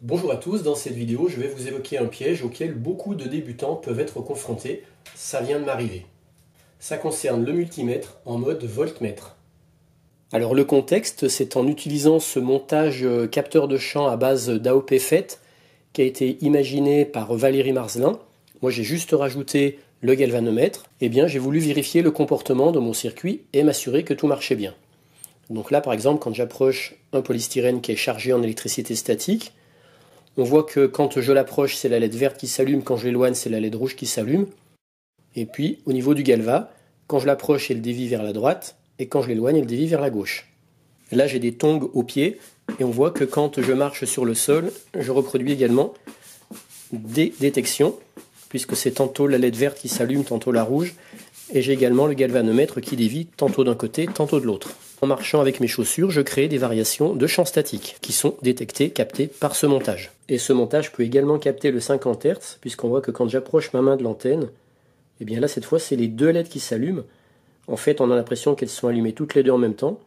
Bonjour à tous, dans cette vidéo je vais vous évoquer un piège auquel beaucoup de débutants peuvent être confrontés. Ça vient de m'arriver. Ça concerne le multimètre en mode voltmètre. Alors le contexte, c'est en utilisant ce montage capteur de champ à base d'AOP FET qui a été imaginé par Valérie Marzelin. Moi j'ai juste rajouté le galvanomètre. Eh bien j'ai voulu vérifier le comportement de mon circuit et m'assurer que tout marchait bien. Donc là par exemple quand j'approche un polystyrène qui est chargé en électricité statique, on voit que quand je l'approche, c'est la LED verte qui s'allume, quand je l'éloigne, c'est la LED rouge qui s'allume. Et puis, au niveau du galva, quand je l'approche, elle dévie vers la droite, et quand je l'éloigne, elle dévie vers la gauche. Là, j'ai des tongs aux pieds, et on voit que quand je marche sur le sol, je reproduis également des détections, puisque c'est tantôt la LED verte qui s'allume, tantôt la rouge, et j'ai également le galvanomètre qui dévie tantôt d'un côté, tantôt de l'autre. En marchant avec mes chaussures, je crée des variations de champ statique qui sont détectées, captées par ce montage. Et ce montage peut également capter le 50 Hz, puisqu'on voit que quand j'approche ma main de l'antenne, et bien là cette fois c'est les deux LED qui s'allument. En fait on a l'impression qu'elles sont allumées toutes les deux en même temps,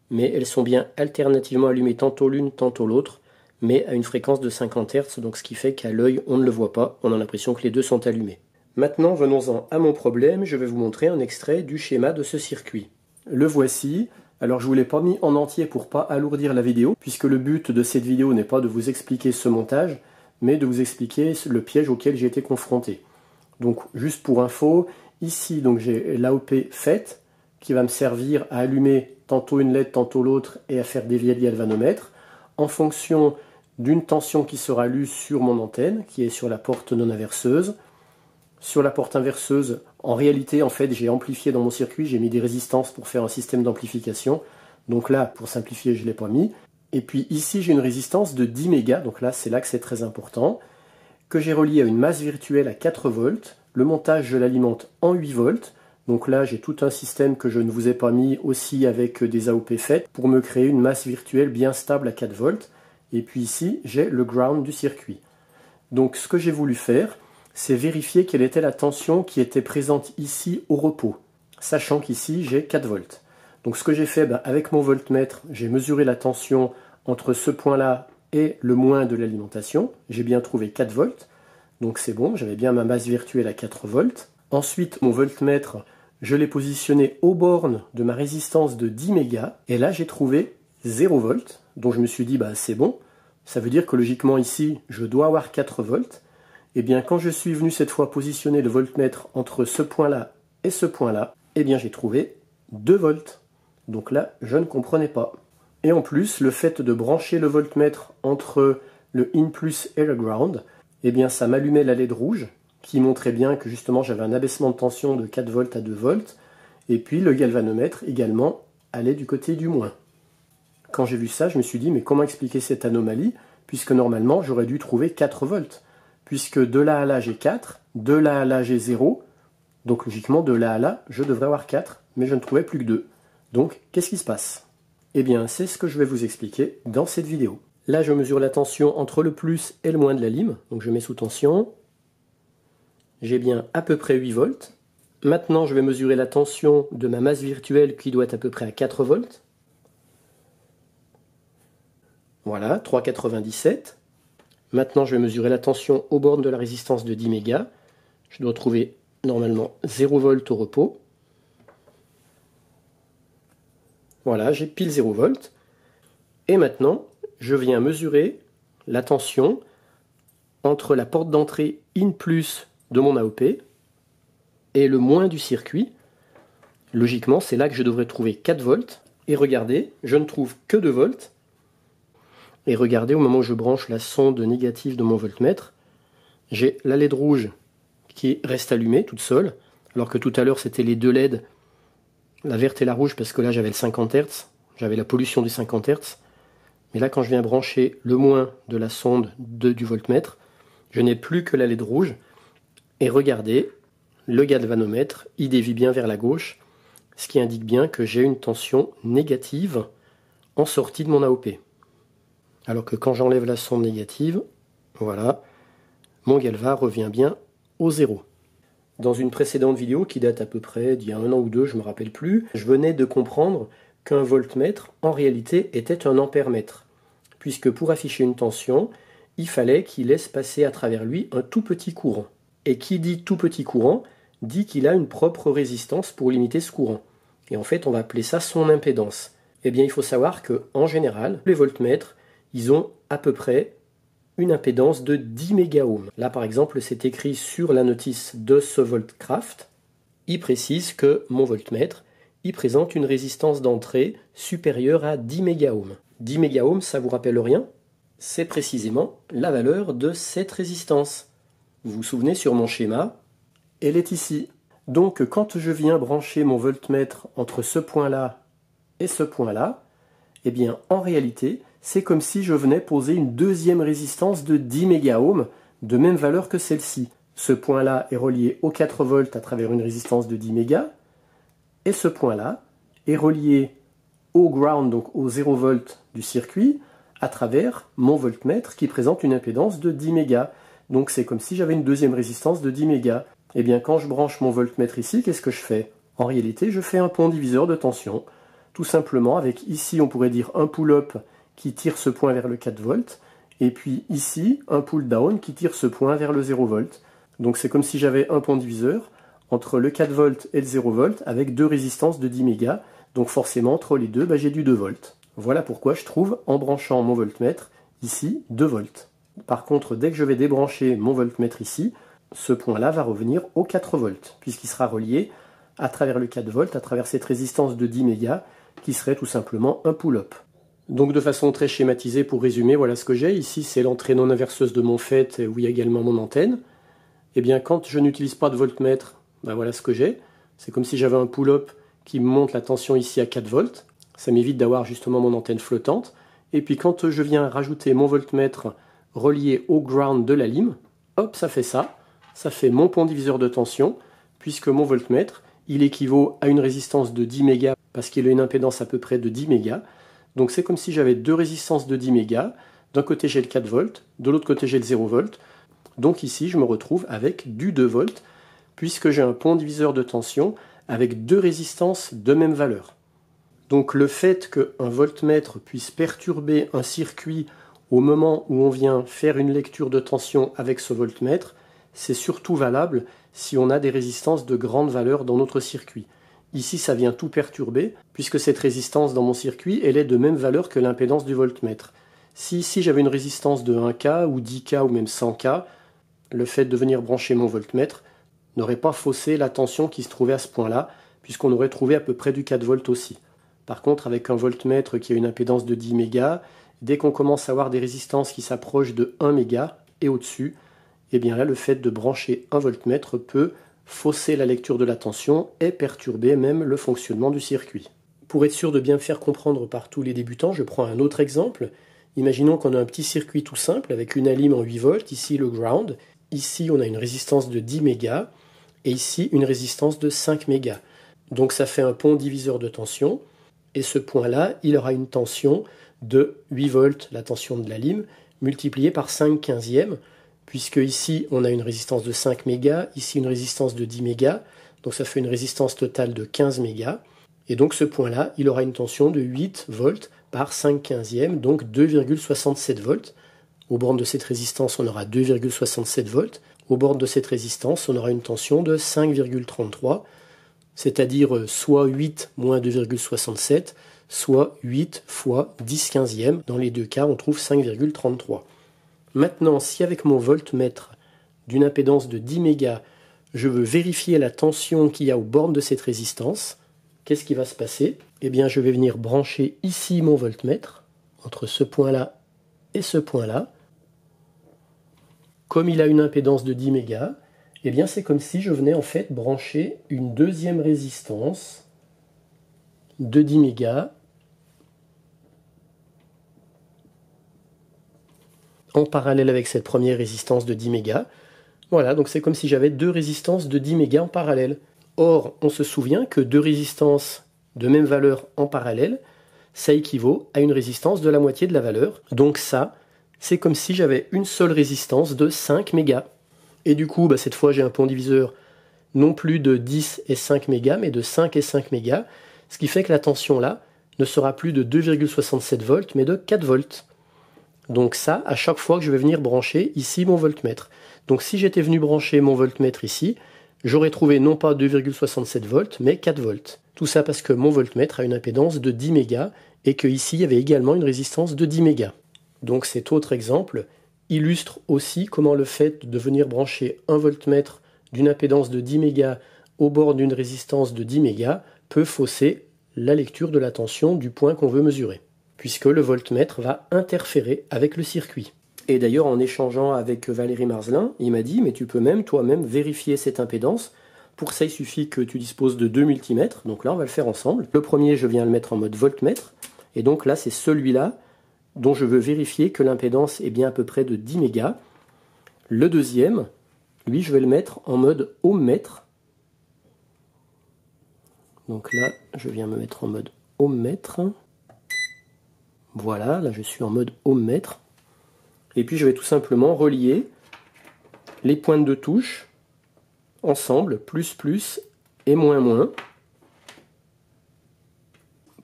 mais elles sont bien alternativement allumées tantôt l'une, tantôt l'autre, mais à une fréquence de 50 Hz, donc ce qui fait qu'à l'œil on ne le voit pas, on a l'impression que les deux sont allumés. Maintenant venons-en à mon problème, je vais vous montrer un extrait du schéma de ce circuit. Le voici. Alors je ne vous l'ai pas mis en entier pour pas alourdir la vidéo, puisque le but de cette vidéo n'est pas de vous expliquer ce montage, mais de vous expliquer le piège auquel j'ai été confronté. Donc juste pour info, ici donc j'ai l'AOP FET qui va me servir à allumer tantôt une LED, tantôt l'autre et à faire dévier le galvanomètre en fonction d'une tension qui sera lue sur mon antenne, qui est sur la porte non inverseuse. Sur la porte inverseuse, en réalité, en fait, j'ai amplifié dans mon circuit, j'ai mis des résistances pour faire un système d'amplification. Donc là, pour simplifier, je ne l'ai pas mis. Et puis ici, j'ai une résistance de 10 mégas, donc là, c'est là que c'est très important, que j'ai relié à une masse virtuelle à 4 volts. Le montage, je l'alimente en 8 volts. Donc là, j'ai tout un système que je ne vous ai pas mis aussi avec des AOP FET pour me créer une masse virtuelle bien stable à 4 volts. Et puis ici, j'ai le ground du circuit. Donc ce que j'ai voulu faire, c'est vérifier quelle était la tension qui était présente ici au repos, sachant qu'ici j'ai 4 volts. Donc ce que j'ai fait, avec mon voltmètre, j'ai mesuré la tension entre ce point-là et le moins de l'alimentation. J'ai bien trouvé 4 volts, donc c'est bon, j'avais bien ma masse virtuelle à 4 volts. Ensuite, mon voltmètre, je l'ai positionné aux bornes de ma résistance de 10 mégas, et là j'ai trouvé 0 volts, donc je me suis dit, c'est bon, ça veut dire que logiquement ici, je dois avoir 4 volts. Et bien quand je suis venu cette fois positionner le voltmètre entre ce point-là et ce point-là, eh bien j'ai trouvé 2 volts. Donc là, je ne comprenais pas. Et en plus, le fait de brancher le voltmètre entre le in plus et le ground, eh bien ça m'allumait la LED rouge, qui montrait bien que justement j'avais un abaissement de tension de 4 volts à 2 volts, et puis le galvanomètre également allait du côté du moins. Quand j'ai vu ça, je me suis dit, mais comment expliquer cette anomalie, puisque normalement j'aurais dû trouver 4 volts. Puisque de là à là j'ai 4, de là à là j'ai 0, donc logiquement de là à là je devrais avoir 4, mais je ne trouvais plus que 2. Donc qu'est-ce qui se passe? Eh bien c'est ce que je vais vous expliquer dans cette vidéo. Là je mesure la tension entre le plus et le moins de la lime, donc je mets sous tension. J'ai bien à peu près 8 volts. Maintenant je vais mesurer la tension de ma masse virtuelle qui doit être à peu près à 4 volts. Voilà, 3,97. Maintenant, je vais mesurer la tension aux bornes de la résistance de 10 mégas. Je dois trouver normalement 0 volts au repos. Voilà, j'ai pile 0 volts. Et maintenant, je viens mesurer la tension entre la porte d'entrée in plus de mon AOP et le moins du circuit. Logiquement, c'est là que je devrais trouver 4 volts. Et regardez, je ne trouve que 2 volts. Et regardez, au moment où je branche la sonde négative de mon voltmètre, j'ai la LED rouge qui reste allumée toute seule, alors que tout à l'heure c'était les deux LED, la verte et la rouge, parce que là j'avais le 50 Hz, j'avais la pollution du 50 Hz. Mais là quand je viens brancher le moins de la sonde du voltmètre, je n'ai plus que la LED rouge. Et regardez, le galvanomètre, il dévie bien vers la gauche, ce qui indique bien que j'ai une tension négative en sortie de mon AOP. Alors que quand j'enlève la sonde négative, voilà, mon galva revient bien au zéro. Dans une précédente vidéo qui date à peu près d'il y a 1 an ou 2, je ne me rappelle plus, je venais de comprendre qu'un voltmètre, en réalité, était un ampèremètre. Puisque pour afficher une tension, il fallait qu'il laisse passer à travers lui un tout petit courant. Et qui dit tout petit courant, dit qu'il a une propre résistance pour limiter ce courant. Et en fait, on va appeler ça son impédance. Eh bien, il faut savoir qu'en général, les voltmètres, ils ont à peu près une impédance de 10 mégaohms. Là, par exemple, c'est écrit sur la notice de ce Voltcraft. Il précise que mon voltmètre, il présente une résistance d'entrée supérieure à 10 mégaohms. 10 mégaohms, ça vous rappelle rien? C'est précisément la valeur de cette résistance. Vous vous souvenez sur mon schéma, elle est ici. Donc quand je viens brancher mon voltmètre entre ce point-là et ce point-là, eh bien en réalité, c'est comme si je venais poser une deuxième résistance de 10 mégaohms de même valeur que celle-ci. Ce point-là est relié aux 4 volts à travers une résistance de 10 mégas, et ce point-là est relié au ground, donc au 0 volt du circuit, à travers mon voltmètre qui présente une impédance de 10 mégas. Donc c'est comme si j'avais une deuxième résistance de 10 mégas. Eh bien quand je branche mon voltmètre ici, qu'est-ce que je fais? En réalité, je fais un pont diviseur de tension, tout simplement avec ici on pourrait dire un pull-up qui tire ce point vers le 4 volts, et puis ici un pull-down qui tire ce point vers le 0 volt. Donc c'est comme si j'avais un pont diviseur entre le 4 volts et le 0 volt avec deux résistances de 10 mégas, donc forcément entre les deux, j'ai du 2 volts. Voilà pourquoi je trouve, en branchant mon voltmètre, ici 2 volts. Par contre, dès que je vais débrancher mon voltmètre ici, ce point-là va revenir au 4 volts, puisqu'il sera relié à travers le 4 volts, à travers cette résistance de 10 mégas, qui serait tout simplement un pull-up. Donc de façon très schématisée, pour résumer, voilà ce que j'ai. Ici, c'est l'entrée non inverseuse de mon FET, où il y a également mon antenne. Et bien, quand je n'utilise pas de voltmètre, voilà ce que j'ai. C'est comme si j'avais un pull-up qui me monte la tension ici à 4 volts. Ça m'évite d'avoir justement mon antenne flottante. Et puis quand je viens rajouter mon voltmètre relié au ground de la lime, hop, ça fait ça. Ça fait mon pont diviseur de tension, puisque mon voltmètre, il équivaut à une résistance de 10 mégas, parce qu'il a une impédance à peu près de 10 mégas. Donc c'est comme si j'avais deux résistances de 10 mégas. D'un côté j'ai le 4 volts, de l'autre côté j'ai le 0 volt. Donc ici je me retrouve avec du 2 volts, puisque j'ai un pont diviseur de tension avec deux résistances de même valeur. Donc le fait qu'un voltmètre puisse perturber un circuit au moment où on vient faire une lecture de tension avec ce voltmètre, c'est surtout valable si on a des résistances de grande valeur dans notre circuit. Ici, ça vient tout perturber, puisque cette résistance dans mon circuit, elle est de même valeur que l'impédance du voltmètre. Si ici j'avais une résistance de 1K ou 10K ou même 100K, le fait de venir brancher mon voltmètre n'aurait pas faussé la tension qui se trouvait à ce point-là, puisqu'on aurait trouvé à peu près du 4 volts aussi. Par contre, avec un voltmètre qui a une impédance de 10 mégas, dès qu'on commence à avoir des résistances qui s'approchent de 1 méga et au-dessus, eh bien là, le fait de brancher un voltmètre peut fausser la lecture de la tension et perturber même le fonctionnement du circuit. Pour être sûr de bien faire comprendre par tous les débutants, je prends un autre exemple. Imaginons qu'on a un petit circuit tout simple avec une alim en 8 volts, ici le ground, ici on a une résistance de 10 mégas et ici une résistance de 5 mégas. Donc ça fait un pont diviseur de tension et ce point-là, il aura une tension de 8 volts, la tension de la lime, multipliée par 5/15e, puisque ici on a une résistance de 5 mégas, ici une résistance de 10 mégas, donc ça fait une résistance totale de 15 mégas, et donc ce point-là, il aura une tension de 8 volts par 5/15e, donc 2,67 volts. Aux bornes de cette résistance, on aura 2,67 volts. Aux bornes de cette résistance, on aura une tension de 5,33, c'est-à-dire soit 8 moins 2,67, soit 8 fois 10/15e. Dans les deux cas, on trouve 5,33. Maintenant, si avec mon voltmètre d'une impédance de 10 mégas, je veux vérifier la tension qu'il y a aux bornes de cette résistance, qu'est-ce qui va se passer? Eh bien, je vais venir brancher ici mon voltmètre, entre ce point-là et ce point-là. Comme il a une impédance de 10 mégas, eh bien, c'est comme si je venais en fait brancher une deuxième résistance de 10 mégas en parallèle avec cette première résistance de 10 mégas. Voilà, donc c'est comme si j'avais deux résistances de 10 mégas en parallèle. Or, on se souvient que deux résistances de même valeur en parallèle, ça équivaut à une résistance de la moitié de la valeur. Donc ça, c'est comme si j'avais une seule résistance de 5 mégas. Et du coup, cette fois, j'ai un pont diviseur non plus de 10 et 5 mégas, mais de 5 et 5 mégas, ce qui fait que la tension là ne sera plus de 2,67 volts, mais de 4 volts. Donc ça, à chaque fois que je vais venir brancher ici mon voltmètre. Donc si j'étais venu brancher mon voltmètre ici, j'aurais trouvé non pas 2,67 volts, mais 4 volts. Tout ça parce que mon voltmètre a une impédance de 10 mégas et qu'ici il y avait également une résistance de 10 mégas. Donc cet autre exemple illustre aussi comment le fait de venir brancher un voltmètre d'une impédance de 10 mégas au bord d'une résistance de 10 mégas peut fausser la lecture de la tension du point qu'on veut mesurer, puisque le voltmètre va interférer avec le circuit. Et d'ailleurs, en échangeant avec Valérie Marzelin, il m'a dit « mais tu peux même toi-même vérifier cette impédance. Pour ça, il suffit que tu disposes de 2 multimètres. » Donc là, on va le faire ensemble. Le premier, je viens le mettre en mode voltmètre. Et donc là, c'est celui-là dont je veux vérifier que l'impédance est bien à peu près de 10 mégas. Le deuxième, lui, je vais le mettre en mode ohmmètre. Donc là, je viens me mettre en mode ohmmètre. Voilà, là je suis en mode ohmmètre. Et puis je vais tout simplement relier les pointes de touche ensemble, plus plus et moins moins.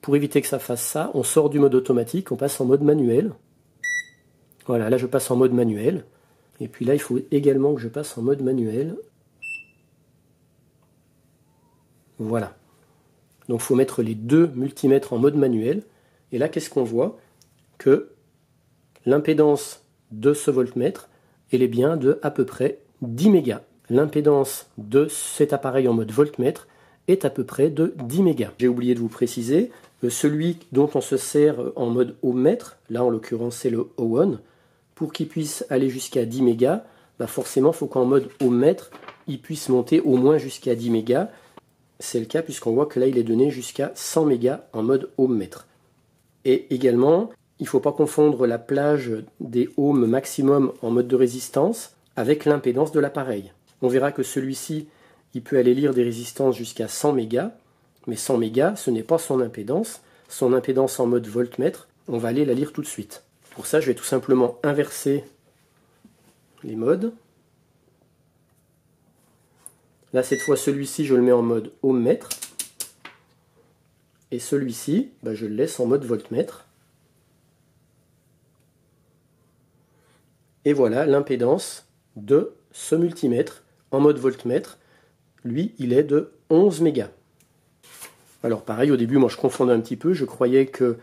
Pour éviter que ça fasse ça, on sort du mode automatique, on passe en mode manuel. Voilà, là je passe en mode manuel. Et puis là, il faut également que je passe en mode manuel. Voilà. Donc il faut mettre les deux multimètres en mode manuel. Et là, qu'est-ce qu'on voit? Que l'impédance de ce voltmètre, elle est bien de à peu près 10 mégas. L'impédance de cet appareil en mode voltmètre est à peu près de 10 mégas. J'ai oublié de vous préciser, celui dont on se sert en mode ohmmètre, là en l'occurrence c'est le O1, pour qu'il puisse aller jusqu'à 10 mégas, bah forcément il faut qu'en mode ohmmètre, il puisse monter au moins jusqu'à 10 mégas. C'est le cas puisqu'on voit que là il est donné jusqu'à 100 mégas en mode ohmmètre. Et également, il ne faut pas confondre la plage des ohms maximum en mode de résistance avec l'impédance de l'appareil. On verra que celui-ci, il peut aller lire des résistances jusqu'à 100 mégas, mais 100 mégas, ce n'est pas son impédance. Son impédance en mode voltmètre, on va aller la lire tout de suite. Pour ça, je vais tout simplement inverser les modes. Là, cette fois, celui-ci, je le mets en mode ohmmètre. Et celui-ci, bah, je le laisse en mode voltmètre. Et voilà l'impédance de ce multimètre en mode voltmètre. Lui, il est de 11 mégas. Alors pareil, au début, moi je confondais un petit peu. Je croyais que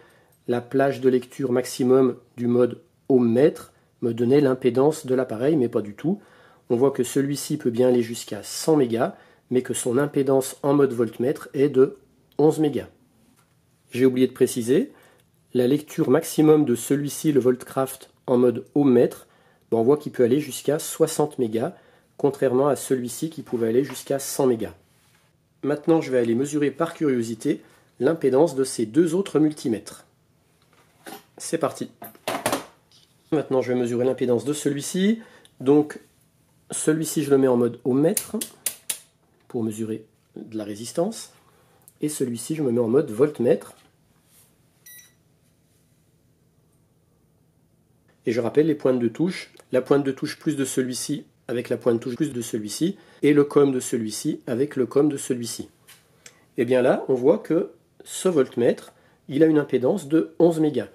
la plage de lecture maximum du mode ohmmètre me donnait l'impédance de l'appareil, mais pas du tout. On voit que celui-ci peut bien aller jusqu'à 100 mégas, mais que son impédance en mode voltmètre est de 11 mégas. J'ai oublié de préciser, la lecture maximum de celui-ci, le Voltcraft, en mode ohmmètre, on voit qu'il peut aller jusqu'à 60 mégas, contrairement à celui-ci qui pouvait aller jusqu'à 100 mégas. Maintenant, je vais aller mesurer par curiosité l'impédance de ces deux autres multimètres. C'est parti. Maintenant, je vais mesurer l'impédance de celui-ci. Donc, celui-ci, je le mets en mode ohmmètre pour mesurer de la résistance. Et celui-ci, je me mets en mode voltmètre. Et je rappelle les pointes de touche. La pointe de touche plus de celui-ci avec la pointe de touche plus de celui-ci. Et le COM de celui-ci avec le COM de celui-ci. Et bien là, on voit que ce voltmètre, il a une impédance de 11 mégas.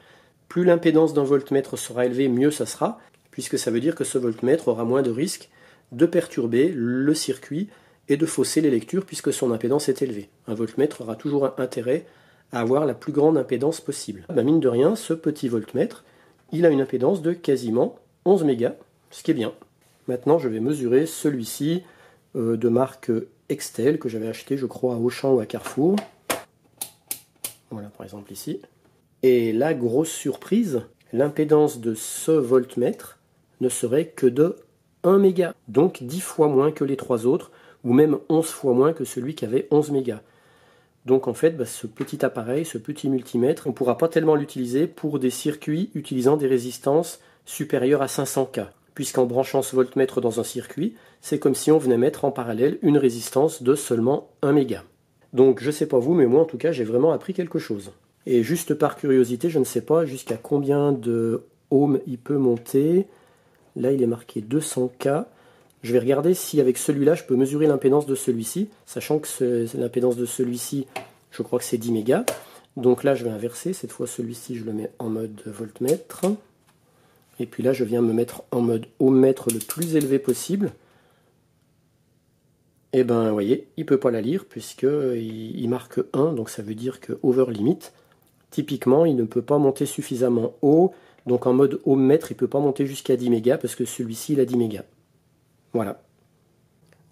Plus l'impédance d'un voltmètre sera élevée, mieux ça sera, puisque ça veut dire que ce voltmètre aura moins de risque de perturber le circuit et de fausser les lectures puisque son impédance est élevée. Un voltmètre aura toujours un intérêt à avoir la plus grande impédance possible. Ben, mine de rien, ce petit voltmètre, il a une impédance de quasiment 11 mégas, ce qui est bien. Maintenant, je vais mesurer celui-ci de marque Extel que j'avais acheté, je crois, à Auchan ou à Carrefour. Voilà, par exemple ici. Et la grosse surprise, l'impédance de ce voltmètre ne serait que de 1 méga, donc 10 fois moins que les trois autres, ou même 11 fois moins que celui qui avait 11 mégas. Donc en fait, ce petit appareil, ce petit multimètre, on ne pourra pas tellement l'utiliser pour des circuits utilisant des résistances supérieures à 500K. Puisqu'en branchant ce voltmètre dans un circuit, c'est comme si on venait mettre en parallèle une résistance de seulement 1 méga. Donc je ne sais pas vous, mais moi en tout cas, j'ai vraiment appris quelque chose. Et juste par curiosité, je ne sais pas jusqu'à combien de ohms il peut monter. Là, il est marqué 200K. Je vais regarder si avec celui-là, je peux mesurer l'impédance de celui-ci, sachant que l'impédance de celui-ci, je crois que c'est 10 mégas. Donc là, je vais inverser. Cette fois, celui-ci, je le mets en mode voltmètre. Et puis là, je viens me mettre en mode ohmmètre le plus élevé possible. Et ben, vous voyez, il ne peut pas la lire puisqu'il marque 1, donc ça veut dire que over limit. Typiquement, il ne peut pas monter suffisamment haut, donc en mode ohmmètre, il ne peut pas monter jusqu'à 10 mégas parce que celui-ci, il a 10 mégas. Voilà.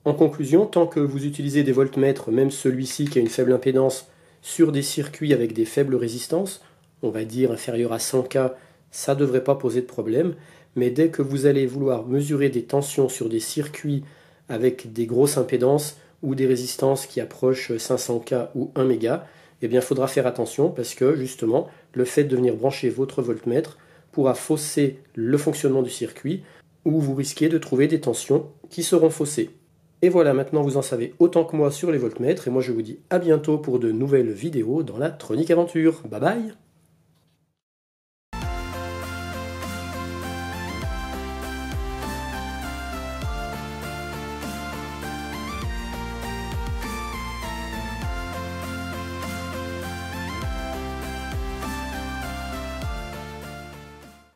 En conclusion, tant que vous utilisez des voltmètres, même celui-ci qui a une faible impédance, sur des circuits avec des faibles résistances, on va dire inférieur à 100K, ça ne devrait pas poser de problème. Mais dès que vous allez vouloir mesurer des tensions sur des circuits avec des grosses impédances ou des résistances qui approchent 500K ou 1 méga, eh bien, il faudra faire attention parce que justement, le fait de venir brancher votre voltmètre pourra fausser le fonctionnement du circuit ou vous risquez de trouver des tensions qui seront faussées. Et voilà, maintenant vous en savez autant que moi sur les voltmètres et moi je vous dis à bientôt pour de nouvelles vidéos dans la Tronic Aventure. Bye bye!